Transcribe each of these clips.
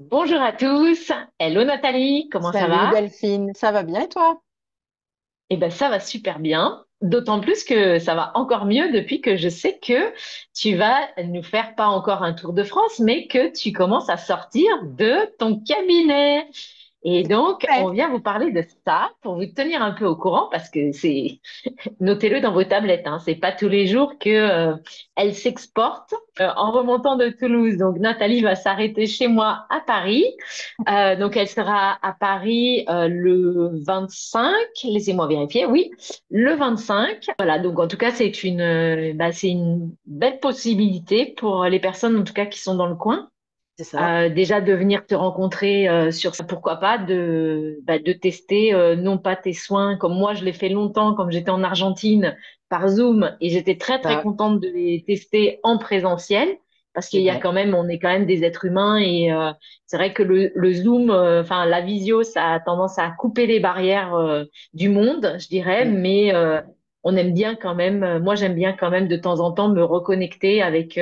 Bonjour à tous. Hello Nathalie, comment ça Salut va? Delphine, ça va bien et toi? Eh ben ça va super bien. D'autant plus que ça va encore mieux depuis que je sais que tu vas nous faire pas encore un tour de France, mais que tu commences à sortir de ton cabinet. Et donc, Ouais. on vient vous parler de ça pour vous tenir un peu au courant parce que c'est notez-le dans vos tablettes, hein. C'est pas tous les jours que elle s'exporte en remontant de Toulouse. Donc Nathalie va s'arrêter chez moi à Paris. Donc elle sera à Paris le 25. Laissez-moi vérifier. Oui, le 25. Voilà. Donc en tout cas c'est une belle possibilité pour les personnes en tout cas qui sont dans le coin. C'est ça. Déjà de venir te rencontrer sur ça, pourquoi pas de tester non pas tes soins comme moi je l'ai fait longtemps comme j'étais en Argentine par Zoom et j'étais très très Ça, contente de les tester en présentiel parce c'est qu'il y a vrai. quand même on est quand même des êtres humains et c'est vrai que le Zoom enfin la visio ça a tendance à couper les barrières du monde je dirais Mm. mais on aime bien quand même moi j'aime bien quand même de temps en temps me reconnecter avec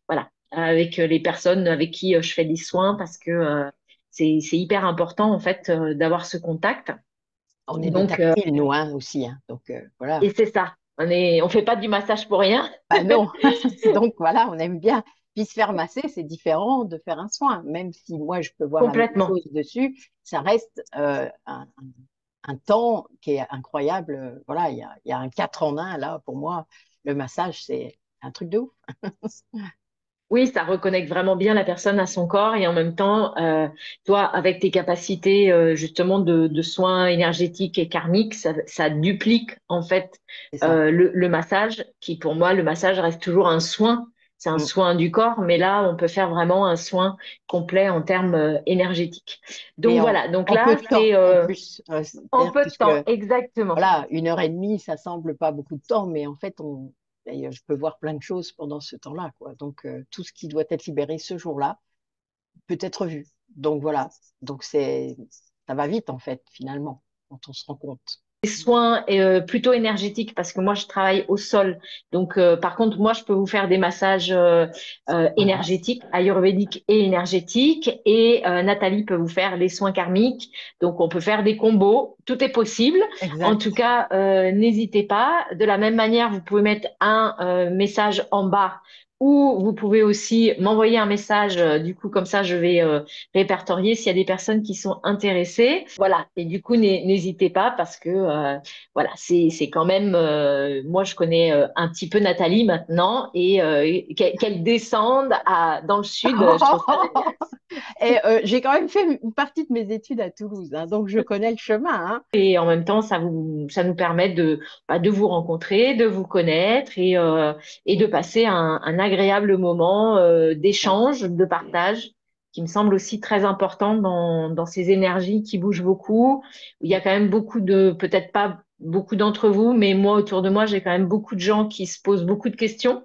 voilà avec les personnes avec qui je fais des soins parce que c'est hyper important en fait d'avoir ce contact. On est des Donc tactiles, nous, hein, aussi, hein. Donc voilà. et c'est ça. On fait pas du massage pour rien. Bah non. Donc voilà, on aime bien. Puis se faire masser, c'est différent de faire un soin. Même si moi, je peux voir la même Complètement. chose dessus, ça reste un temps qui est incroyable. Voilà, il y a un 4 en un là, pour moi. Le massage, c'est un truc de ouf. Oui, ça reconnecte vraiment bien la personne à son corps et en même temps, toi, avec tes capacités justement de soins énergétiques et karmiques, ça duplique en fait C'est ça. le massage, qui pour moi, le massage reste toujours un soin. C'est un Mm. soin du corps, mais là, on peut faire vraiment un soin complet en termes énergétiques. Et Donc voilà, donc en peu là, de temps, c'est en plus. en C'est-à-dire, peu de puisque temps, exactement. voilà, 1 heure et demie, ça semble pas beaucoup de temps, mais en fait, et je peux voir plein de choses pendant ce temps-là, quoi. Donc, tout ce qui doit être libéré ce jour-là peut être vu. Donc, voilà. Donc, ça va vite, en fait, finalement, quand on se rend compte. Des soins plutôt énergétiques parce que moi je travaille au sol. Donc par contre moi je peux vous faire des massages Voilà. énergétiques, ayurvédiques et énergétiques et Nathalie peut vous faire les soins karmiques. Donc on peut faire des combos, tout est possible. En tout Exact. cas, n'hésitez pas. De la même manière, vous pouvez mettre un message en bas ou vous pouvez aussi m'envoyer un message. Du coup comme ça je vais répertorier s'il y a des personnes qui sont intéressées. Voilà. Et du coup, n'hésitez pas parce que voilà, c'est quand même. Moi, je connais un petit peu Nathalie maintenant et qu'elle descende dans le sud, je trouve ça génial. Et j'ai quand même fait une partie de mes études à Toulouse, hein, donc je connais le chemin, hein. Et en même temps, ça nous permet de vous rencontrer, de vous connaître et de passer un agréable moment d'échange, de partage, qui me semble aussi très important dans ces énergies qui bougent beaucoup. Il y a quand même beaucoup peut-être pas beaucoup d'entre vous, mais moi, autour de moi, j'ai quand même beaucoup de gens qui se posent beaucoup de questions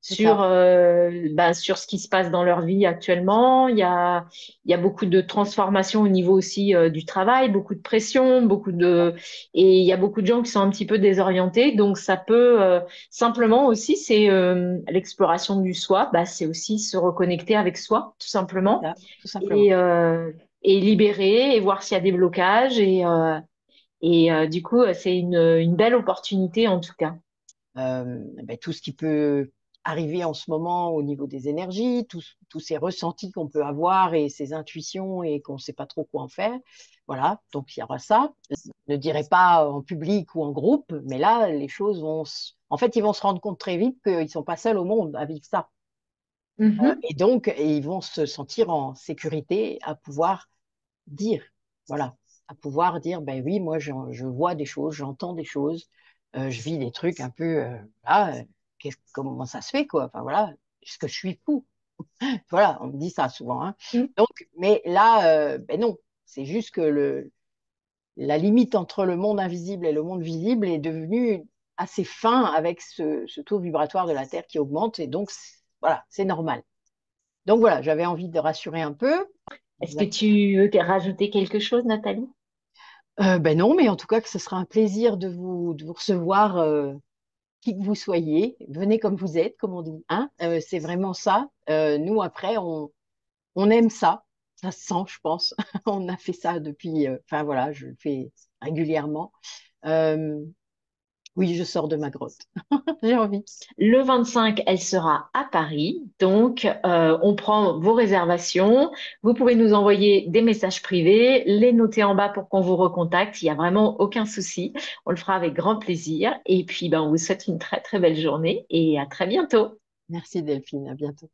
C'est ça. sur ce qui se passe dans leur vie actuellement. Il y a beaucoup de transformations au niveau aussi du travail, beaucoup de pression, et il y a beaucoup de gens qui sont un petit peu désorientés. Donc ça peut simplement aussi, c'est l'exploration du soi, c'est aussi se reconnecter avec soi, tout C'est simplement, ça, tout simplement. et, euh, et libérer et voir s'il y a des blocages. Et du coup, c'est une belle opportunité en tout cas. Ben, tout ce qui peut arriver en ce moment au niveau des énergies, tous ces ressentis qu'on peut avoir et ces intuitions et qu'on ne sait pas trop quoi en faire. Voilà, donc il y aura ça. Je ne dirai pas en public ou en groupe, mais là, les choses en fait, ils vont se rendre compte très vite qu'ils ne sont pas seuls au monde à vivre ça. Mhm. Et donc, ils vont se sentir en sécurité à pouvoir dire, voilà, à pouvoir dire, ben oui, moi, je vois des choses, j'entends des choses, je vis des trucs un peu, voilà, comment ça se fait, quoi? Enfin, voilà, est-ce que je suis fou? Voilà, on me dit ça souvent, hein. Donc, mais là, ben non, c'est juste que la limite entre le monde invisible et le monde visible est devenue assez fin avec ce taux vibratoire de la Terre qui augmente, et donc, voilà, c'est normal. Donc voilà, j'avais envie de rassurer un peu. Est-ce que tu veux rajouter quelque chose, Nathalie? Ben non, mais en tout cas que ce sera un plaisir de vous recevoir, qui que vous soyez. Venez comme vous êtes, comme on dit, hein. C'est vraiment ça. Nous, après, on aime ça. Ça se sent, je pense. On a fait ça depuis, enfin voilà, je le fais régulièrement. Euh, oui, je sors de ma grotte. J'ai envie. Le 25, elle sera à Paris. Donc, on prend vos réservations. Vous pouvez nous envoyer des messages privés, les noter en bas pour qu'on vous recontacte. Il n'y a vraiment aucun souci. On le fera avec grand plaisir. Et puis, ben, on vous souhaite une très, très belle journée et à très bientôt. Merci Delphine, à bientôt.